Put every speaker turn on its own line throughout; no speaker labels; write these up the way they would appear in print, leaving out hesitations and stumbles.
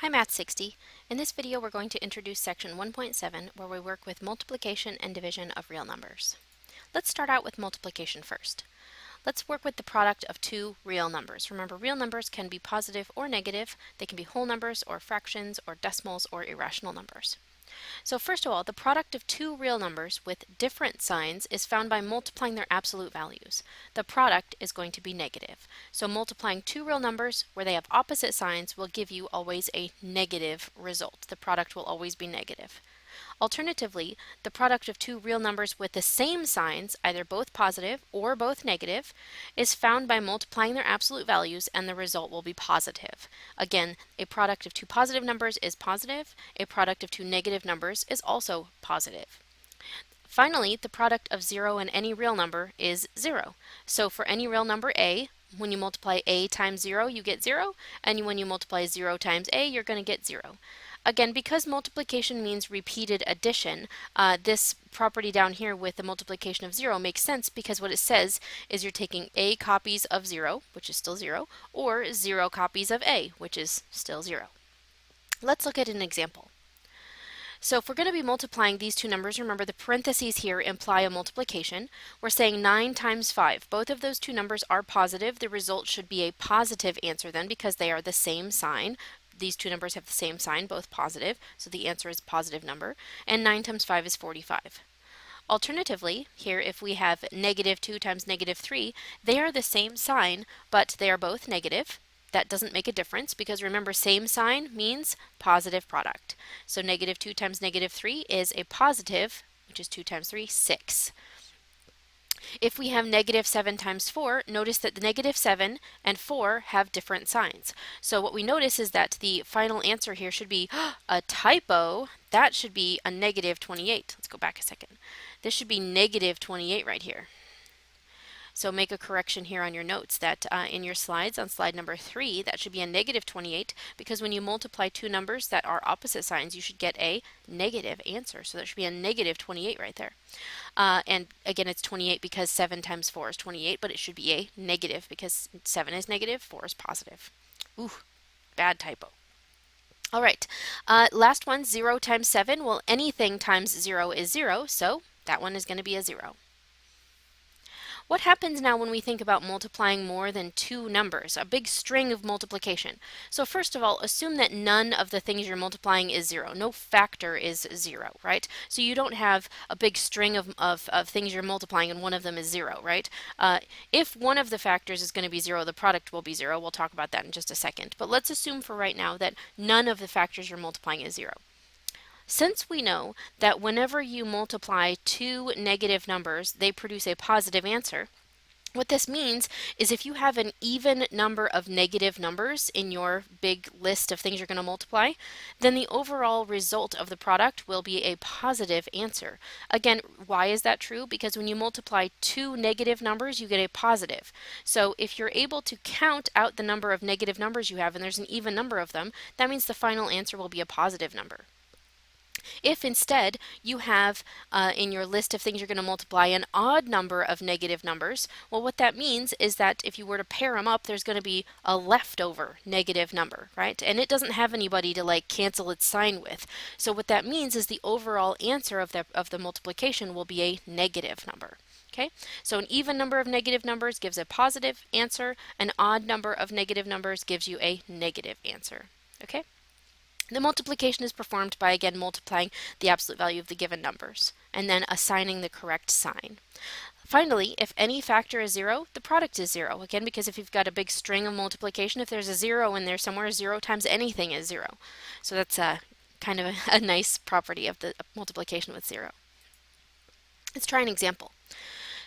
Hi Math 60. In this video we're going to introduce section 1.7 where we work with multiplication and division of real numbers. Let's start out with multiplication first. Let's work with the product of two real numbers. Remember, real numbers can be positive or negative. They can be whole numbers or fractions or decimals or irrational numbers. So first of all, the product of two real numbers with different signs is found by multiplying their absolute values. The product is going to be negative. So multiplying two real numbers where they have opposite signs will give you always a negative result. The product will always be negative. Alternatively, the product of two real numbers with the same signs, either both positive or both negative, is found by multiplying their absolute values and the result will be positive. Again, a product of two positive numbers is positive, a product of two negative numbers is also positive. Finally, the product of 0 and any real number is 0. So for any real number a, when you multiply a times 0, you get 0, and when you multiply 0 times a, you're going to get 0. Again, because multiplication means repeated addition, this property down here with the multiplication of 0 makes sense because what it says is you're taking a copies of 0, which is still 0, or 0 copies of a, which is still 0. Let's look at an example. So if we're going to be multiplying these two numbers, remember the parentheses here imply a multiplication. We're saying 9 times 5. Both of those two numbers are positive. The result should be a positive answer then because they are the same sign. These two numbers have the same sign, both positive, so the answer is a positive number. And 9 times 5 is 45. Alternatively, here if we have negative 2 times negative 3, they are the same sign, but they are both negative. That doesn't make a difference because remember, same sign means positive product. So negative 2 times negative 3 is a positive, which is 2 times 3, 6. If we have negative 7 times 4, notice that the negative 7 and 4 have different signs. So what we notice is that the final answer here should be a typo. That should be a negative 28. Let's go back a second. This should be negative 28 right here. So make a correction here on your notes that in your slides, on slide number 3, that should be a negative 28 because when you multiply two numbers that are opposite signs, you should get a negative answer. So that should be a negative 28 right there. And again, it's 28 because 7 times 4 is 28, but it should be a negative because 7 is negative, 4 is positive. Ooh, bad typo. All right, last one, 0 times 7. Well, anything times 0 is 0, so that one is going to be a 0. What happens now when we think about multiplying more than two numbers, a big string of multiplication? So first of all, assume that none of the things you're multiplying is 0. No factor is 0, right? So you don't have a big string of things you're multiplying and one of them is 0, right? If one of the factors is going to be 0, the product will be 0. We'll talk about that in just a second. But let's assume for right now that none of the factors you're multiplying is 0. Since we know that whenever you multiply two negative numbers, they produce a positive answer, what this means is if you have an even number of negative numbers in your big list of things you're going to multiply, then the overall result of the product will be a positive answer. Again, why is that true? Because when you multiply two negative numbers, you get a positive. So if you're able to count out the number of negative numbers you have, and there's an even number of them, that means the final answer will be a positive number. If instead you have in your list of things you're going to multiply an odd number of negative numbers, well, what that means is that if you were to pair them up, there's going to be a leftover negative number, right? And it doesn't have anybody to like cancel its sign with. So what that means is the overall answer of the multiplication will be a negative number. Okay, so an even number of negative numbers gives a positive answer. An odd number of negative numbers gives you a negative answer. Okay. The multiplication is performed by, again, multiplying the absolute value of the given numbers and then assigning the correct sign. Finally, if any factor is 0, the product is 0. Again, because if you've got a big string of multiplication, if there's a 0 in there somewhere, 0 times anything is 0. So that's kind of a nice property of the multiplication with 0. Let's try an example.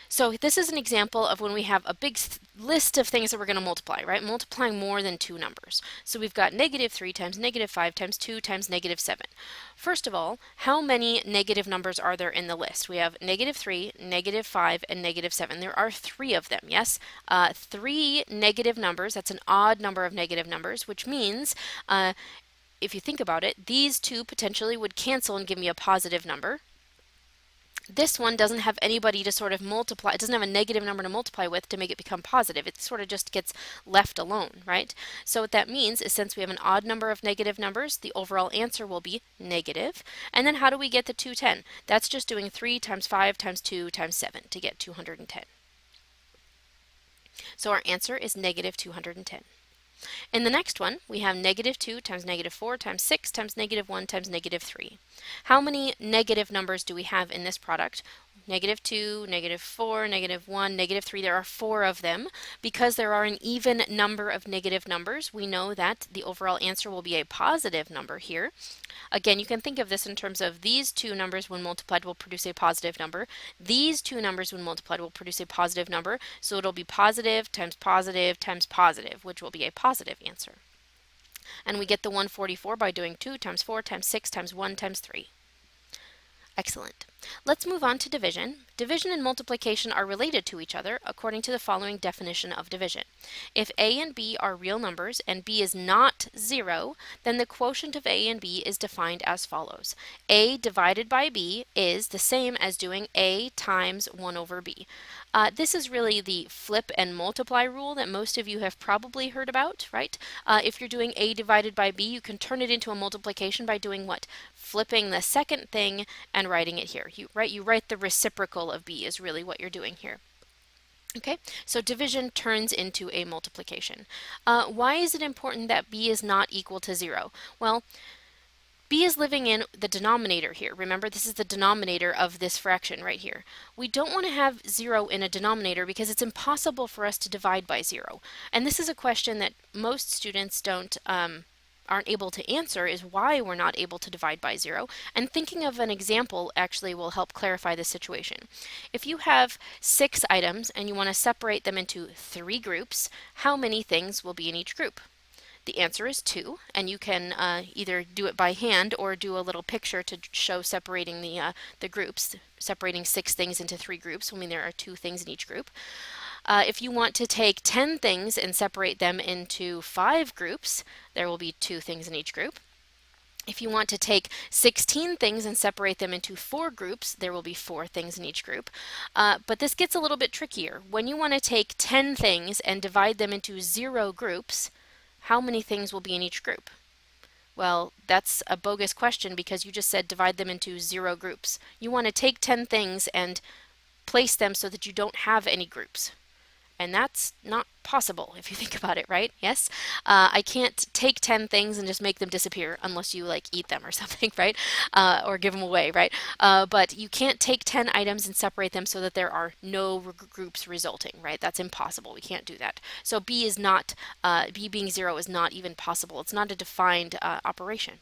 So this is an example of when we have a big list of things that we're going to multiply, right? Multiplying more than two numbers. So we've got negative 3 times negative 5 times 2 times negative 7. First of all, how many negative numbers are there in the list? We have negative 3, negative 5, and negative 7. There are 3 of them, yes? 3 negative numbers, that's an odd number of negative numbers, which means if you think about it, these two potentially would cancel and give me a positive number. This one doesn't have anybody to sort of multiply, it doesn't have a negative number to multiply with to make it become positive. It sort of just gets left alone, right? So what that means is since we have an odd number of negative numbers, the overall answer will be negative. And then how do we get the 210? That's just doing 3 times 5 times 2 times 7 to get 210. So our answer is negative 210. In the next one, we have negative 2 times negative 4 times 6 times negative 1 times negative 3. How many negative numbers do we have in this product? Negative 2, negative 4, negative 1, negative 3. There are 4 of them. Because there are an even number of negative numbers, we know that the overall answer will be a positive number here. Again, you can think of this in terms of these two numbers when multiplied will produce a positive number. These two numbers when multiplied will produce a positive number. So it'll be positive times positive times positive, which will be a positive answer. And we get the 144 by doing 2 times 4 times 6 times 1 times 3. Excellent. Let's move on to division. Division and multiplication are related to each other according to the following definition of division. If a and b are real numbers and b is not 0, then the quotient of a and b is defined as follows. A divided by b is the same as doing a times 1 over b. This is really the flip and multiply rule that most of you have probably heard about, right? If you're doing a divided by b, you can turn it into a multiplication by doing what? Flipping the second thing and writing it here. You write the reciprocal of b is really what you're doing here. Okay, so division turns into a multiplication. Why is it important that b is not equal to 0? Well, b is living in the denominator here. Remember, this is the denominator of this fraction right here. We don't want to have 0 in a denominator because it's impossible for us to divide by 0. And this is a question that most students aren't able to answer, is why we're not able to divide by 0. And thinking of an example actually will help clarify the situation. If you have 6 items and you want to separate them into 3 groups, how many things will be in each group? The answer is 2, and you can either do it by hand or do a little picture to show separating the groups, separating 6 things into 3 groups, I mean there are 2 things in each group. If you want to take 10 things and separate them into 5 groups, there will be 2 things in each group. If you want to take 16 things and separate them into 4 groups, there will be 4 things in each group. But this gets a little bit trickier. When you want to take 10 things and divide them into 0 groups, how many things will be in each group? Well, that's a bogus question because you just said divide them into 0 groups. You want to take 10 things and place them so that you don't have any groups. And that's not possible if you think about it, right? Yes? I can't take 10 things and just make them disappear unless you like eat them or something, right? Or give them away, right? But you can't take 10 items and separate them so that there are no groups resulting, right? That's impossible. We can't do that. So B is not, B being 0 is not even possible. It's not a defined operation.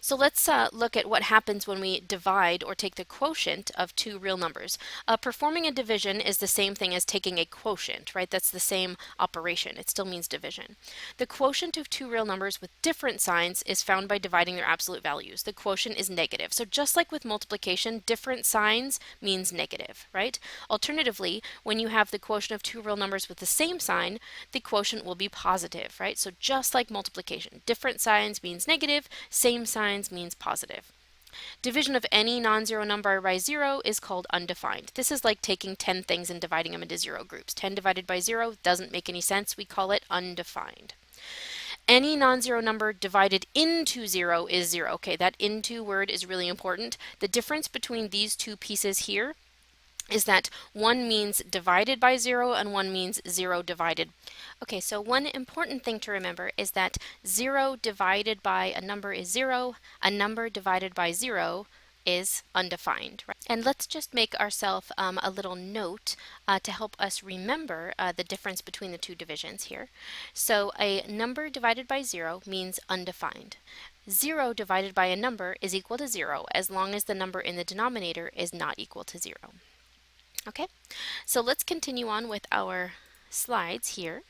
So let's look at what happens when we divide or take the quotient of 2 real numbers. Performing a division is the same thing as taking a quotient, right? That's the same operation. It still means division. The quotient of 2 real numbers with different signs is found by dividing their absolute values. The quotient is negative. So just like with multiplication, different signs means negative, right? Alternatively, when you have the quotient of 2 real numbers with the same sign, the quotient will be positive, right? So just like multiplication, different signs means negative, same signs means positive. Division of any non-zero number by 0 is called undefined. This is like taking 10 things and dividing them into 0 groups. 10 divided by 0 doesn't make any sense. We call it undefined. Any non-zero number divided into 0 is 0. Okay, that into word is really important. The difference between these two pieces here is that one means divided by 0 and one means 0 divided. Okay, so one important thing to remember is that 0 divided by a number is 0, a number divided by 0 is undefined. Right? And let's just make ourselves a little note to help us remember the difference between the two divisions here. So a number divided by 0 means undefined. 0 divided by a number is equal to 0 as long as the number in the denominator is not equal to 0. Okay, so let's continue on with our slides here.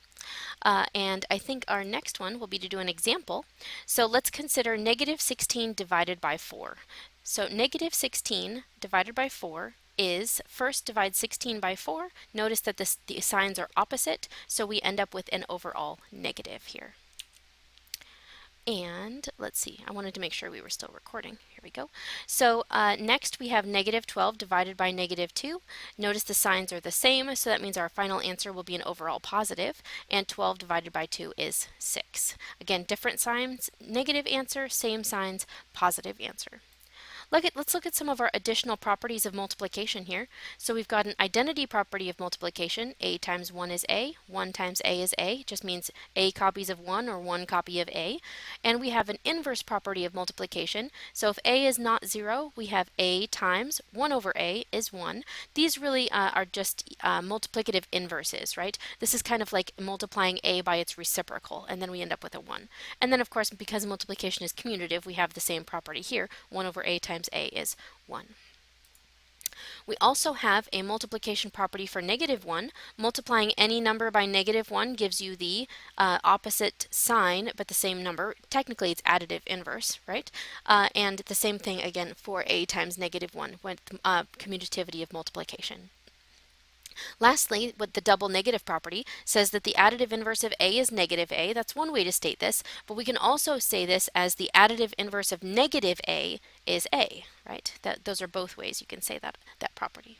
And I think our next one will be to do an example. So let's consider negative 16 divided by 4. So negative 16 divided by 4 is, first divide 16 by 4. Notice that the signs are opposite, so we end up with an overall negative here. And let's see, I wanted to make sure we were still recording. Here we go. So next we have negative 12 divided by negative 2. Notice the signs are the same, so that means our final answer will be an overall positive, and 12 divided by 2 is 6. Again, different signs, negative answer, same signs, positive answer. Let's look at some of our additional properties of multiplication here. So we've got an identity property of multiplication. A times 1 is A. 1 times A is A. Just means A copies of 1 or 1 copy of A. And we have an inverse property of multiplication. So if A is not 0, we have A times 1 over A is 1. These really are just multiplicative inverses, right? This is kind of like multiplying A by its reciprocal, and then we end up with a 1. And then, of course, because multiplication is commutative, we have the same property here. 1 over A times A is 1. We also have a multiplication property for negative 1. Multiplying any number by negative 1 gives you the opposite sign, but the same number. Technically, it's additive inverse, right? And the same thing again for A times negative 1 with commutativity of multiplication. Lastly, with the double negative property says that the additive inverse of A is negative A. That's one way to state this, but we can also say this as the additive inverse of negative A is A, right? Those are both ways you can say that property.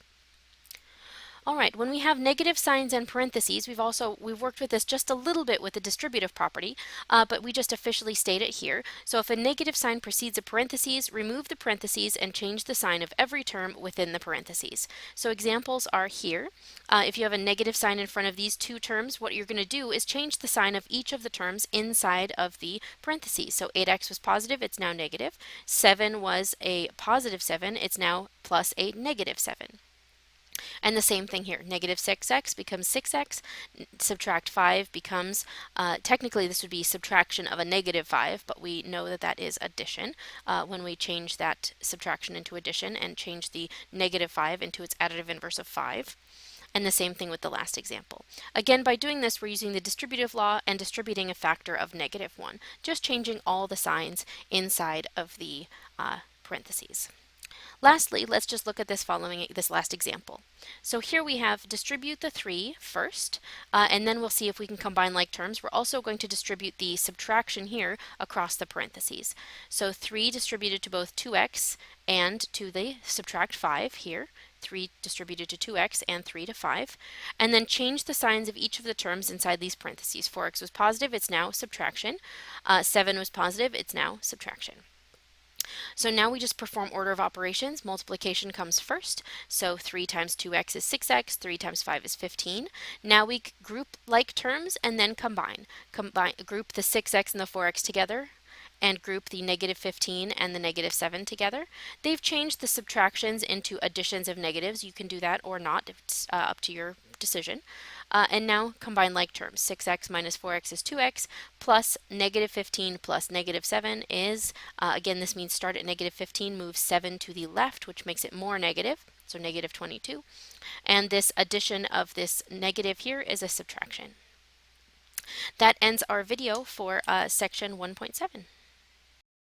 All right, when we have negative signs and parentheses, we've worked with this just a little bit with the distributive property, but we just officially state it here. So if a negative sign precedes a parentheses, remove the parentheses and change the sign of every term within the parentheses. So examples are here. If you have a negative sign in front of these two terms, what you're going to do is change the sign of each of the terms inside of the parentheses. So 8x was positive, it's now negative. 7 was a positive 7, it's now plus a negative 7. And the same thing here, negative 6x becomes 6x, subtract 5 becomes, technically this would be subtraction of a negative 5, but we know that that is addition when we change that subtraction into addition and change the negative 5 into its additive inverse of 5. And the same thing with the last example. Again, by doing this, we're using the distributive law and distributing a factor of negative 1, just changing all the signs inside of the parentheses. Lastly, let's just look at this last example. So here we have distribute the 3 first, and then we'll see if we can combine like terms. We're also going to distribute the subtraction here across the parentheses. So 3 distributed to both 2x and to the subtract 5 here. 3 distributed to 2x and 3 to 5. And then change the signs of each of the terms inside these parentheses. 4x was positive, it's now subtraction. 7 was positive, it's now subtraction. So now we just perform order of operations. Multiplication comes first. So 3 times 2x is 6x, 3 times 5 is 15. Now we group like terms and then combine. Group the 6x and the 4x together and group the negative 15 and the negative 7 together. They've changed the subtractions into additions of negatives. You can do that or not. It's up to your decision. And now combine like terms. 6x minus 4x is 2x, plus negative 15 plus negative 7 is, again, this means start at negative 15, move 7 to the left, which makes it more negative, so negative 22. And this addition of this negative here is a subtraction. That ends our video for section 1.7.